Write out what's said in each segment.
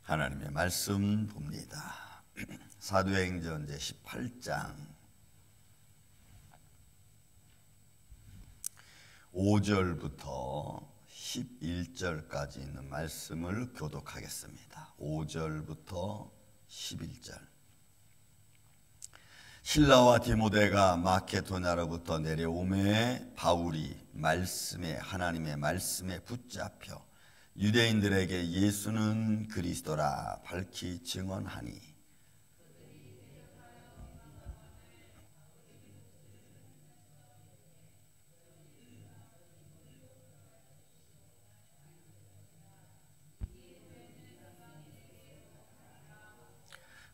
하나님의 말씀 봅니다. 사도행전 제18장 5절부터 11절까지 있는 말씀을 교독하겠습니다. 5절부터 11절. 실라와 디모데가 마케도냐로부터 내려오매 바울이 하나님의 말씀에 붙잡혀 유대인들에게 예수는 그리스도라 밝히 증언하니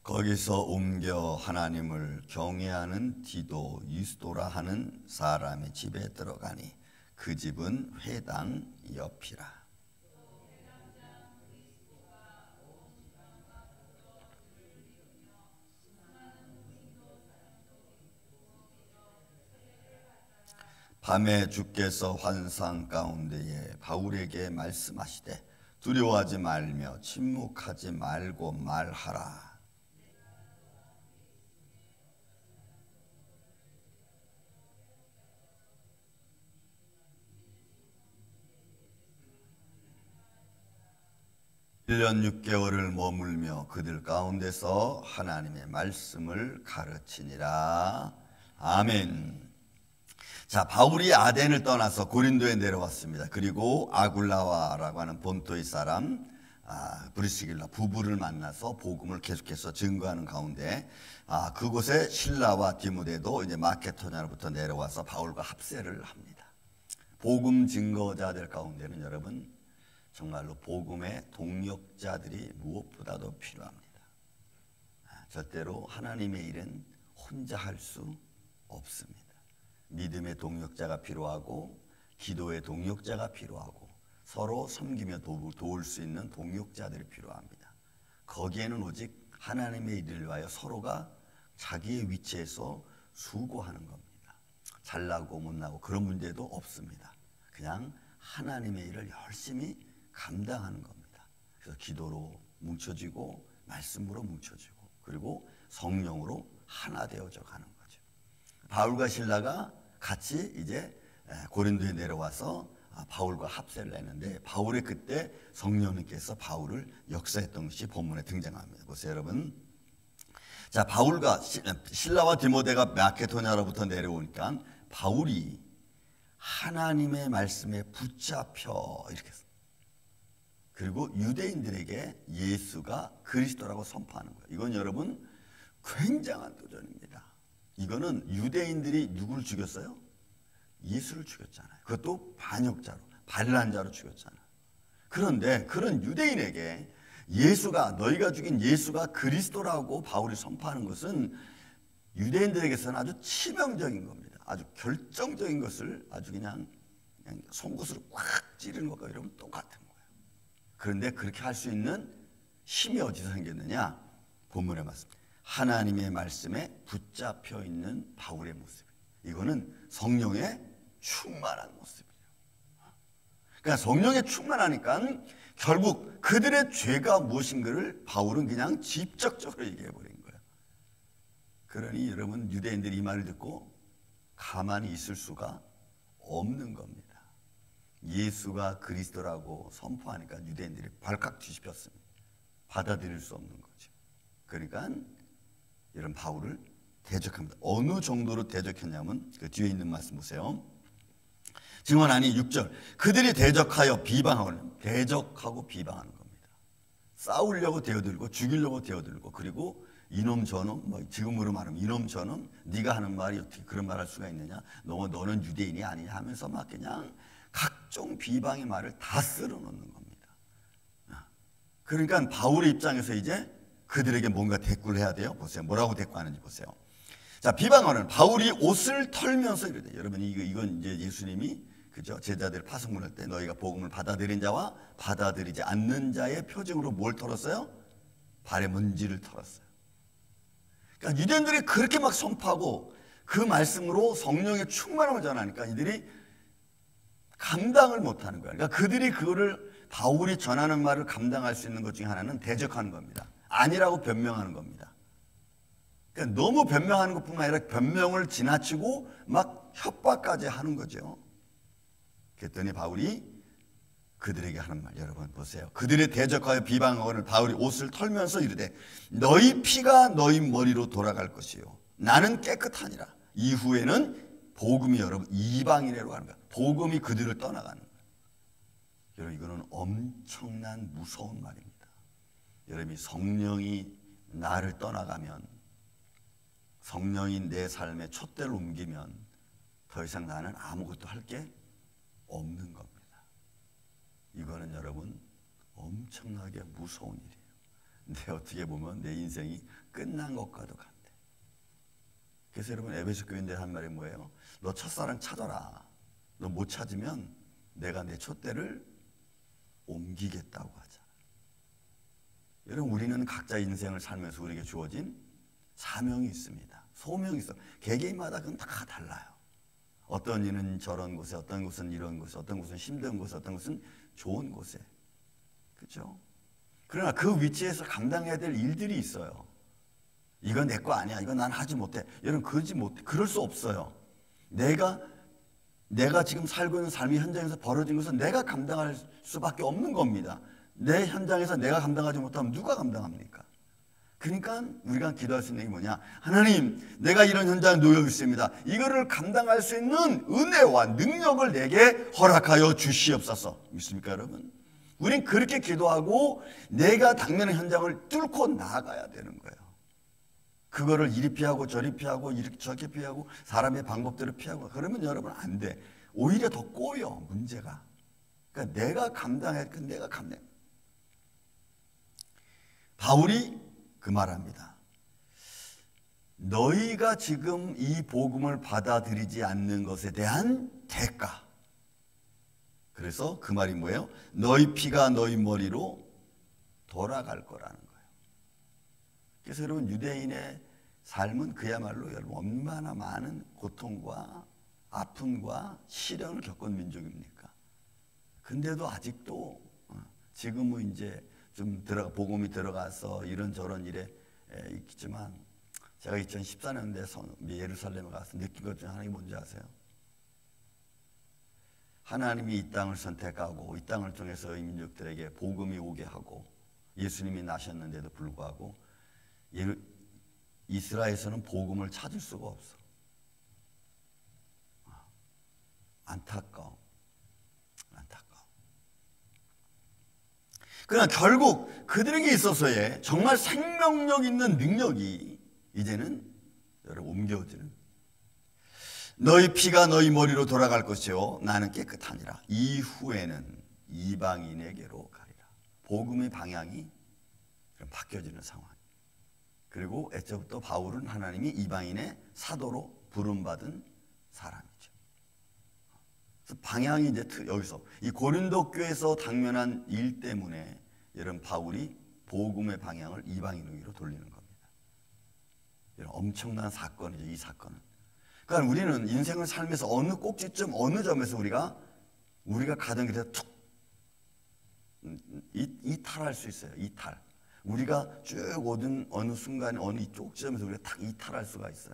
거기서 옮겨 하나님을 경외하는 디도 유스도라 하는 사람의 집에 들어가니 그 집은 회당 옆이라. 밤에 주께서 환상 가운데에 바울에게 말씀하시되 두려워하지 말며 침묵하지 말고 말하라. 1년 6개월을 머물며 그들 가운데서 하나님의 말씀을 가르치니라. 아멘. 자, 바울이 아덴을 떠나서 고린도에 내려왔습니다. 그리고 아굴라와라고 하는 본토의 사람 브리스길라 부부를 만나서 복음을 계속해서 증거하는 가운데 그곳에 실라와 디모데도 이제 마케도냐로부터 내려와서 바울과 합세를 합니다. 복음 증거자들 가운데는 여러분 정말로 복음의 동역자들이 무엇보다도 필요합니다. 절대로 하나님의 일은 혼자 할 수 없습니다. 믿음의 동역자가 필요하고 기도의 동역자가 필요하고 서로 섬기며 도울 수 있는 동역자들이 필요합니다. 거기에는 오직 하나님의 일을 위하여 서로가 자기의 위치에서 수고하는 겁니다. 잘나고 못나고 그런 문제도 없습니다. 그냥 하나님의 일을 열심히 감당하는 겁니다. 그래서 기도로 뭉쳐지고 말씀으로 뭉쳐지고 그리고 성령으로 하나 되어져 가는 거죠. 바울과 실라가 같이 이제 고린도에 내려와서 바울과 합세를 했는데 바울의 그때 성령님께서 바울을 역사했던 것이 본문에 등장합니다. 보세요, 여러분. 자, 바울과 실라와 디모데가 마케도냐로부터 내려오니까 바울이 하나님의 말씀에 붙잡혀 이렇게 했습니다. 그리고 유대인들에게 예수가 그리스도라고 선포하는 거예요. 이건 여러분 굉장한 도전입니다. 이거는 유대인들이 누구를 죽였어요? 예수를 죽였잖아요. 그것도 반역자로, 반란자로 죽였잖아요. 그런데 그런 유대인에게 너희가 죽인 예수가 그리스도라고 바울이 선포하는 것은 유대인들에게서는 아주 치명적인 겁니다. 아주 결정적인 것을 아주 그냥 송곳으로 꽉 찌르는 것과 여러분 똑같은 거예요. 그런데 그렇게 할 수 있는 힘이 어디서 생겼느냐? 본문에 맞습니다. 하나님의 말씀에 붙잡혀 있는 바울의 모습. 이거는 성령에 충만한 모습이에요. 그러니까 성령에 충만하니까 결국 그들의 죄가 무엇인가를 바울은 그냥 직접적으로 얘기해 버린 거예요. 그러니 여러분 유대인들이 이 말을 듣고 가만히 있을 수가 없는 겁니다. 예수가 그리스도라고 선포하니까 유대인들이 발칵 뒤집혔습니다. 받아들일 수 없는 거죠. 그러니까 이런 바울을 대적합니다. 어느 정도로 대적했냐면 그 뒤에 있는 말씀 보세요. 증언하니 6절. 그들이 대적하고 비방하는 겁니다. 싸우려고 대어들고 죽이려고 대어들고 그리고 이놈 저놈 지금으로 말하면 이놈 저놈 네가 하는 말이 어떻게 그런 말 할 수가 있느냐, 너는 유대인이 아니냐 하면서 막 그냥 각종 비방의 말을 다 쓸어놓는 겁니다. 그러니까 바울의 입장에서 이제 그들에게 뭔가 대꾸를 해야 돼요. 보세요. 뭐라고 대꾸하는지 보세요. 자, 비방하는 바울이 옷을 털면서 이러대. 여러분 이건 이제 예수님이 그죠? 제자들 파송문할 때 너희가 복음을 받아들인 자와 받아들이지 않는 자의 표징으로 뭘 털었어요? 발의 먼지를 털었어요. 그러니까 유대인들이 그렇게 막 선포하고 그 말씀으로 성령의 충만함을 전하니까 이들이 감당을 못하는 거야. 그러니까 그들이 그거를 바울이 전하는 말을 감당할 수 있는 것 중에 하나는 대적하는 겁니다. 아니라고 변명하는 겁니다. 그러니까 너무 변명하는 것뿐만 아니라 변명을 지나치고 막 협박까지 하는 거죠. 그랬더니 바울이 그들에게 하는 말, 여러분 보세요. 그들의 대적하여 비방하거늘 바울이 옷을 털면서 이르되 너희 피가 너희 머리로 돌아갈 것이요 나는 깨끗하니라. 이후에는 복음이 여러분 이방인으로 가는 거야. 복음이 그들을 떠나가는 거야. 여러분 이거는 엄청난 무서운 말입니다. 여러분이 성령이 나를 떠나가면, 성령이 내 삶의 촛대를 옮기면 더 이상 나는 아무것도 할 게 없는 겁니다. 이거는 여러분 엄청나게 무서운 일이에요. 근데 어떻게 보면 내 인생이 끝난 것과도 같아. 그래서 여러분 에베소 교인들 한 말이 뭐예요? 너 첫사랑 찾아라. 너 못 찾으면 내가 내 촛대를 옮기겠다고 하잖아. 여러분 우리는 각자 인생을 살면서 우리에게 주어진 사명이 있습니다. 소명이 있어. 개개인마다 그건 다 달라요. 어떤 이는 저런 곳에, 어떤 곳은 이런 곳에, 어떤 곳은 힘든 곳에, 어떤 곳은 좋은 곳에. 그렇죠? 그러나 그 위치에서 감당해야 될 일들이 있어요. 이건 내 거 아니야. 이건 난 하지 못해. 여러분 그러지 못해. 그럴 수 없어요. 내가 지금 살고 있는 삶의 현장에서 벌어진 것은 내가 감당할 수밖에 없는 겁니다. 내 현장에서 내가 감당하지 못하면 누가 감당합니까? 그러니까 우리가 기도할 수 있는 게 뭐냐? 하나님, 내가 이런 현장에 놓여 있습니다. 이거를 감당할 수 있는 은혜와 능력을 내게 허락하여 주시옵소서. 믿습니까 여러분? 우린 그렇게 기도하고 내가 당면의 현장을 뚫고 나아가야 되는 거예요. 그거를 이리 피하고 저리 피하고 이렇게 저렇게 피하고 사람의 방법대로 피하고 그러면 여러분 안 돼. 오히려 더 꼬여 문제가. 그러니까 내가 감당해. 내가 감당. 바울이 그 말합니다. 너희가 지금 이 복음을 받아들이지 않는 것에 대한 대가. 그래서 그 말이 뭐예요? 너희 피가 너희 머리로 돌아갈 거라는 거예요. 그래서 여러분 유대인의 삶은 그야말로 여러분 얼마나 많은 고통과 아픔과 시련을 겪은 민족입니까? 근데도 아직도 지금은 이제 좀 복음이 들어가서 이런저런 일에 있겠지만 제가 2014년도에 예루살렘에 가서 느낀 것 중에 하나가 뭔지 아세요? 하나님이 이 땅을 선택하고 이 땅을 통해서 이 민족들에게 복음이 오게 하고 예수님이 나셨는데도 불구하고 이스라엘에서는 복음을 찾을 수가 없어. 안타까워. 그러나 결국 그들에게 있어서의 정말 생명력 있는 능력이 이제는 여러분 옮겨지는. 너희 피가 너희 머리로 돌아갈 것이요 나는 깨끗하니라. 이후에는 이방인에게로 가리라. 복음의 방향이 바뀌어지는 상황. 그리고 애초부터 바울은 하나님이 이방인의 사도로 부름받은 사람이죠. 그래서 방향이 이제 여기서 이 고린도 교회에서 당면한 일 때문에 여러분 바울이 복음의 방향을 이방인에게로 돌리는 겁니다. 여러분 엄청난 사건이죠. 이 사건은. 그러니까 우리는 인생을 살면서 어느 꼭지점 어느 점에서 우리가 가던 길에서 툭 이탈할 수 있어요. 이탈. 우리가 쭉 오던 어느 순간에 어느 쪽점에서 우리가 탁 이탈할 수가 있어요.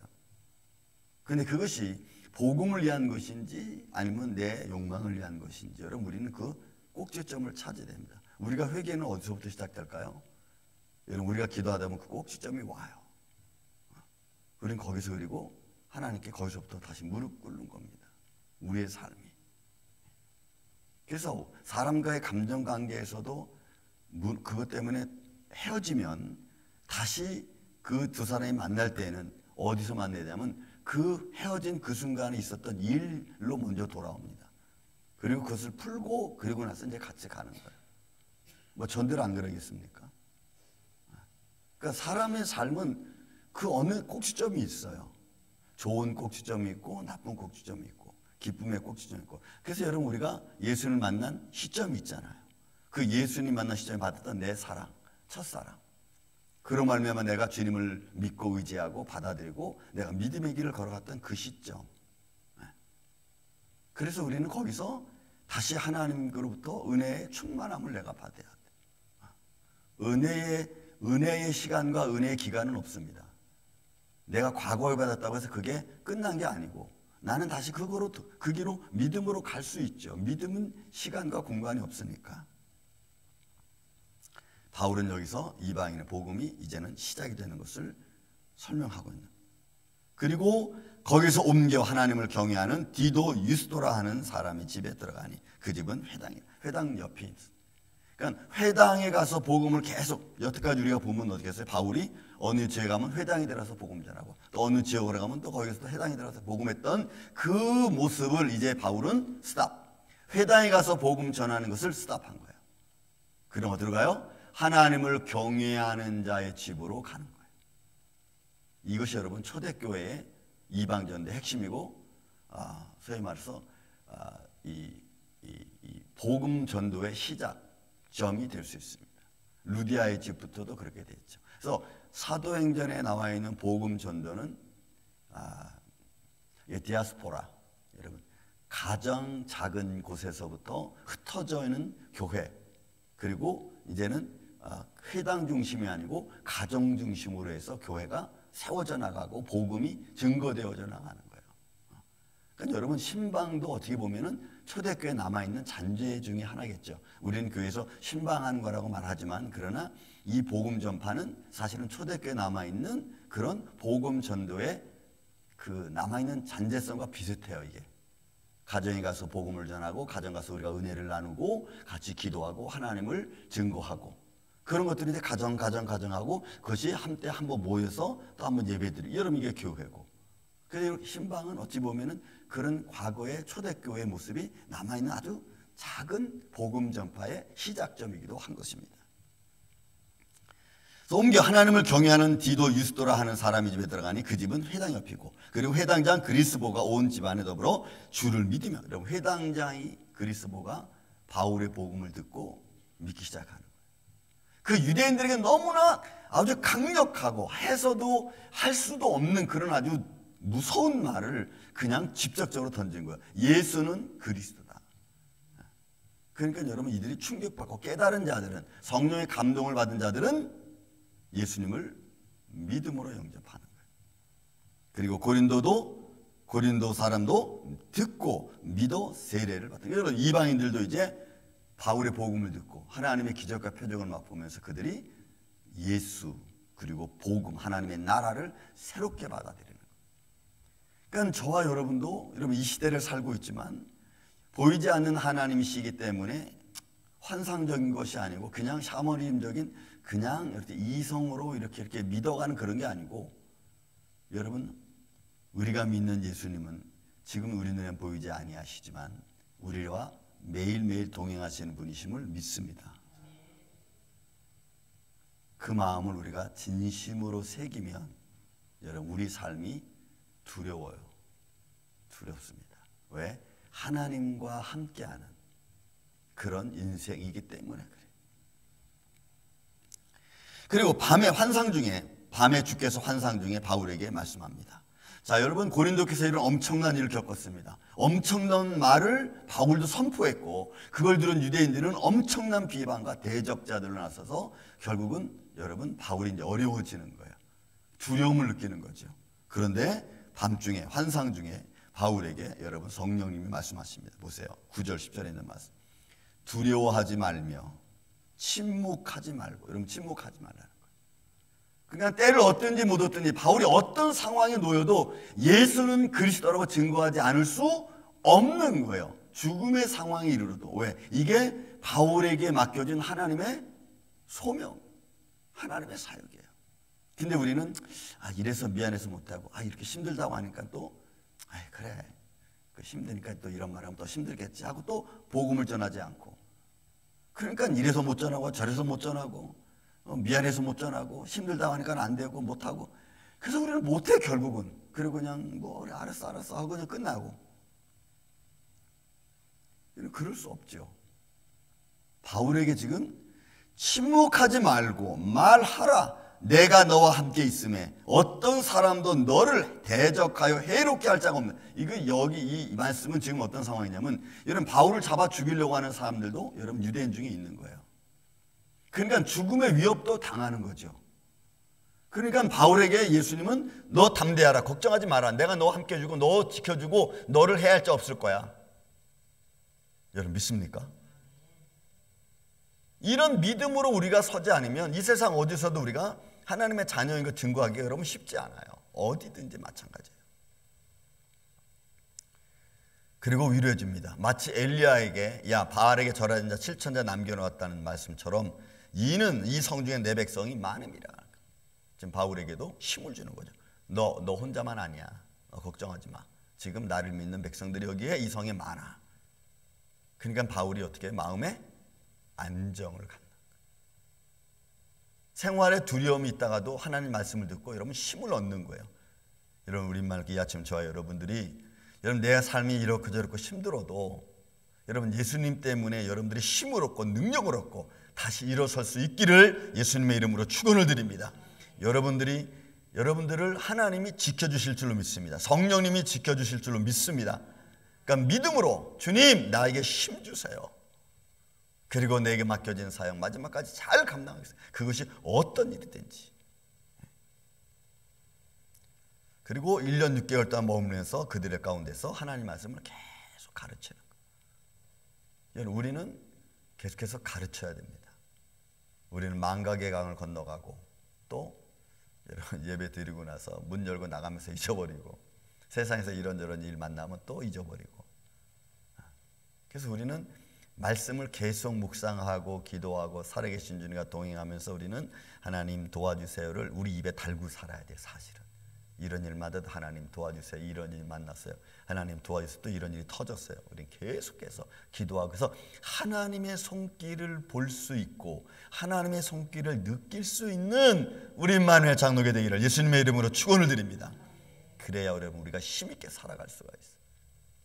그런데 그것이 복음을 위한 것인지 아니면 내 욕망을 위한 것인지 여러분 우리는 그 꼭지점을 찾아야 됩니다. 우리가 회개는 어디서부터 시작될까요? 여러분 우리가 기도하다 보면 그 꼭지점이 와요. 우리는 거기서 그리고 하나님께 거기서부터 다시 무릎 꿇는 겁니다. 우리의 삶이. 그래서 사람과의 감정관계에서도 그것 때문에 헤어지면 다시 그 두 사람이 만날 때는 어디서 만나냐면 그 헤어진 그 순간에 있었던 일로 먼저 돌아옵니다. 그리고 그것을 풀고 그리고 나서 이제 같이 가는 거예요. 뭐 전들 안 그러겠습니까? 그러니까 사람의 삶은 그 어느 꼭지점이 있어요. 좋은 꼭지점이 있고 나쁜 꼭지점이 있고 기쁨의 꼭지점이 있고. 그래서 여러분 우리가 예수님을 만난 시점이 있잖아요. 그 예수님 만난 시점에 받았던 내 사랑, 첫사랑. 그로 말미암아 내가 주님을 믿고 의지하고 받아들이고 내가 믿음의 길을 걸어갔던 그 시점. 그래서 우리는 거기서 다시 하나님으로부터 은혜의 충만함을 내가 받아야 돼. 은혜의 시간과 은혜의 기간은 없습니다. 내가 과거에 받았다고 해서 그게 끝난 게 아니고 나는 다시 그 길로 믿음으로 갈 수 있죠. 믿음은 시간과 공간이 없으니까. 바울은 여기서 이방인의 복음이 이제는 시작이 되는 것을 설명하고 있는. 그리고 거기서 옮겨 하나님을 경외하는 디도 유스도라 하는 사람의 집에 들어가니 그 집은 회당이에요. 회당 옆에 있어요. 그러니까 회당에 가서 복음을 계속, 여태까지 우리가 보면 어떻게 했어요? 바울이 어느 지역에 가면 회당에 들어가서 복음 전하고 또 어느 지역으로 가면 또 거기서 또 회당에 들어가서 복음했던 그 모습을 이제 바울은 스탑. 회당에 가서 복음 전하는 것을 스탑한 거예요. 그럼 어디로 가요? 하나님을 경외하는 자의 집으로 가는 거예요. 이것이 여러분 초대교회의 이방전도의 핵심이고 소위 말해서 이 복음 전도의 시작점이 될 수 있습니다. 루디아의 집부터도 그렇게 됐죠. 그래서 사도행전에 나와 있는 복음 전도는 디아스포라, 여러분 가장 작은 곳에서부터 흩어져 있는 교회, 그리고 이제는 회당 중심이 아니고 가정 중심으로 해서 교회가 세워져 나가고 복음이 증거되어져 나가는 거예요. 그러니까 여러분 신방도 어떻게 보면은 초대교회에 남아있는 잔재 중에 하나겠죠. 우리는 교회에서 신방한 거라고 말하지만 그러나 이 복음 전파는 사실은 초대교회에 남아있는 그런 복음 전도의 그 남아있는 잔재성과 비슷해요. 이게 가정에 가서 복음을 전하고 가정 가서 우리가 은혜를 나누고 같이 기도하고 하나님을 증거하고 그런 것들이 이제 가정하고 그것이 한때 한번 모여서 또 한번 예배드리고 여러분 이게 교회고. 그래서 신방은 어찌 보면은 그런 과거의 초대교회의 모습이 남아있는 아주 작은 복음 전파의 시작점이기도 한 것입니다. 그래서 옮겨 하나님을 경외하는 디도 유스도라 하는 사람이 집에 들어가니 그 집은 회당 옆이고 그리고 회당장 그리스보가 온 집안에 더불어 주를 믿으며, 여러분 회당장이 그리스보가 바울의 복음을 듣고 믿기 시작하는 거예요. 그 유대인들에게 너무나 아주 강력하고 해서도 할 수도 없는 그런 아주 무서운 말을 그냥 직접적으로 던진 거예요. 예수는 그리스도다. 그러니까 여러분 이들이 충격받고 깨달은 자들은, 성령의 감동을 받은 자들은 예수님을 믿음으로 영접하는 거예요. 그리고 고린도 사람도 듣고 믿어 세례를 받는 거예요. 여러분 이방인들도 이제 바울의 복음을 듣고 하나님의 기적과 표적을 맛보면서 그들이 예수 그리고 복음, 하나님의 나라를 새롭게 받아들이는 거예요. 그러니까 저와 여러분도 여러분 이 시대를 살고 있지만 보이지 않는 하나님이시기 때문에 환상적인 것이 아니고 그냥 샤머니즘적인 그냥 이렇게 이성으로 이렇게 믿어가는 그런 게 아니고, 여러분 우리가 믿는 예수님은 지금 우리 눈에 보이지 아니하시지만 우리와 매일매일 동행하시는 분이심을 믿습니다. 그 마음을 우리가 진심으로 새기면 여러분 우리 삶이 두려워요. 두렵습니다. 왜? 하나님과 함께하는 그런 인생이기 때문에 그래요. 그리고 밤에 주께서 환상 중에 바울에게 말씀합니다. 자, 여러분 고린도께서 이런 엄청난 일을 겪었습니다. 엄청난 말을 바울도 선포했고 그걸 들은 유대인들은 엄청난 비방과 대적자들로 나서서 결국은 여러분 바울이 이제 어려워지는 거예요. 두려움을 느끼는 거죠. 그런데 밤중에 환상 중에 바울에게 여러분 성령님이 말씀하십니다. 보세요. 9절 10절에 있는 말씀. 두려워하지 말며 침묵하지 말고. 여러분 침묵하지 말라는 거예요. 그러니까 때를 얻든지 못 얻든지 바울이 어떤 상황에 놓여도 예수는 그리스도라고 증거하지 않을 수 없는 거예요. 죽음의 상황에 이르러도. 왜? 이게 바울에게 맡겨진 하나님의 소명, 하나님의 사역이에요. 근데 우리는 이래서 미안해서 못하고 이렇게 힘들다고 하니까 또 그래 힘드니까 또 이런 말하면 또 힘들겠지 하고 또 복음을 전하지 않고, 그러니까 이래서 못 전하고 저래서 못 전하고 미안해서 못 전하고 힘들다고 하니까 안 되고 못하고, 그래서 우리는 못해 결국은. 그리고 그냥 그래, 알았어 하고 그냥 끝나고. 그럴 수 없죠. 바울에게 지금 침묵하지 말고 말하라, 내가 너와 함께 있음에 어떤 사람도 너를 대적하여 해롭게 할 자가 없는. 이거 여기 이 말씀은 지금 어떤 상황이냐면, 여러분 바울을 잡아 죽이려고 하는 사람들도 여러분 유대인 중에 있는 거예요. 그러니까 죽음의 위협도 당하는 거죠. 그러니까 바울에게 예수님은 너 담대하라, 걱정하지 마라, 내가 너와 함께 해주고 너 지켜주고 너를 해야 할 자 없을 거야. 여러분 믿습니까? 이런 믿음으로 우리가 서지 않으면 이 세상 어디서도 우리가 하나님의 자녀인 것 증거하기가 여러분 쉽지 않아요. 어디든지 마찬가지예요. 그리고 위로해 줍니다. 마치 엘리야에게 야 바알에게 절하는 자 7,000자 남겨놓았다는 말씀처럼 이는 이 성 중에 내 백성이 많음이라. 지금 바울에게도 힘을 주는 거죠. 너 혼자만 아니야. 너 걱정하지 마. 지금 나를 믿는 백성들이 여기에 이 성에 많아. 그러니까 바울이 어떻게 마음에 안정을 갖는 거예요. 생활에 두려움이 있다가도 하나님 말씀을 듣고 여러분 힘을 얻는 거예요. 여러분 우리말 이 아침 저와 여러분들이 여러분 내 삶이 이렇고 저렇고 힘들어도 여러분 예수님 때문에 여러분들이 힘을 얻고 능력을 얻고 다시 일어설 수 있기를 예수님의 이름으로 축원을 드립니다. 여러분들을 하나님이 지켜주실 줄로 믿습니다. 성령님이 지켜주실 줄로 믿습니다. 그러니까 믿음으로 주님 나에게 힘 주세요. 그리고 내게 맡겨진 사역 마지막까지 잘 감당하겠습니다. 그것이 어떤 일이든지. 그리고 1년 6개월 동안 머물면서 그들의 가운데서 하나님 말씀을 계속 가르치는 거예요. 우리는 계속해서 가르쳐야 됩니다. 우리는 망각의 강을 건너가고 또 여러분 예배 드리고 나서 문 열고 나가면서 잊어버리고 세상에서 이런저런 일 만나면 또 잊어버리고. 그래서 우리는 말씀을 계속 묵상하고 기도하고 살아계신 주님과 동행하면서 우리는 하나님 도와주세요를 우리 입에 달고 살아야 돼요. 사실은 이런 일마다 하나님 도와주세요. 이런 일 만났어요. 하나님 도와주세요. 또 이런 일이 터졌어요. 우리는 계속해서 기도하고 그래서 하나님의 손길을 볼 수 있고 하나님의 손길을 느낄 수 있는 우리만의 장로교 되기를 예수님의 이름으로 축원을 드립니다. 그래야 여러분 우리가 힘있게 살아갈 수가 있어요.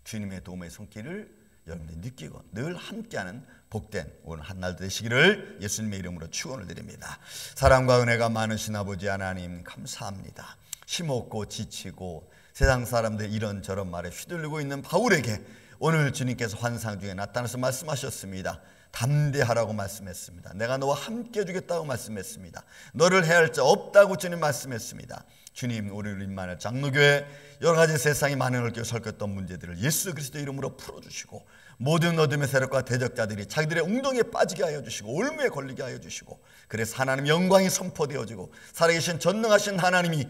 주님의 도움의 손길을 여러분들이 느끼고 늘 함께하는 복된 오늘 한날 되시기를 예수님의 이름으로 축원을 드립니다. 사랑과 은혜가 많으신 아버지 하나님 감사합니다. 힘없고 지치고 세상 사람들 이런저런 말에 휘둘리고 있는 바울에게 오늘 주님께서 환상 중에 나타나서 말씀하셨습니다. 담대하라고 말씀했습니다. 내가 너와 함께 해주겠다고 말씀했습니다. 너를 해할 자 없다고 주님 말씀했습니다. 주님 우리 임마누엘 장로교회 여러 가지 세상에 많은 얽혀 설켰던 문제들을 예수 그리스도 이름으로 풀어주시고 모든 어둠의 세력과 대적자들이 자기들의 웅덩이에 빠지게 하여 주시고 올무에 걸리게 하여 주시고 그래서 하나님 영광이 선포되어지고 살아계신 전능하신 하나님이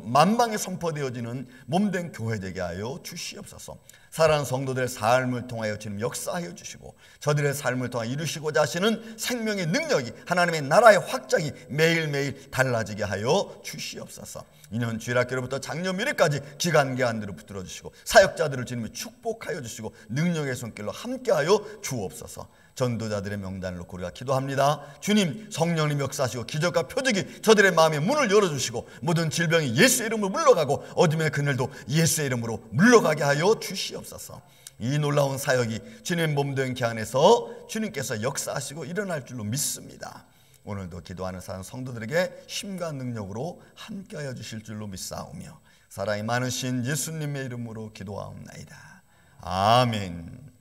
만방에 선포되어지는 몸된 교회 되게 하여 주시옵소서. 사랑하는 성도들의 삶을 통하여 주님 역사하여 주시고 저들의 삶을 통하여 이루시고자 하시는 생명의 능력이 하나님의 나라의 확장이 매일매일 달라지게 하여 주시옵소서. 이년 주일학교로부터 작년 미래까지 기간계한들을 붙들어 주시고 사역자들을 주님이 축복하여 주시고 능력의 손길로 함께하여 주옵소서. 전도자들의 명단을 놓고 우리가 기도합니다. 주님 성령님 역사하시고 기적과 표적이 저들의 마음의 문을 열어주시고 모든 질병이 예수의 이름으로 물러가고 어둠의 그늘도 예수의 이름으로 물러가게 하여 주시옵소서. 이 놀라운 사역이 주님 몸된 기 안에서 주님께서 역사하시고 일어날 줄로 믿습니다. 오늘도 기도하는 사람 성도들에게 힘과 능력으로 함께하여 주실 줄로 믿사오며 사랑이 많으신 예수님의 이름으로 기도하옵나이다. 아멘.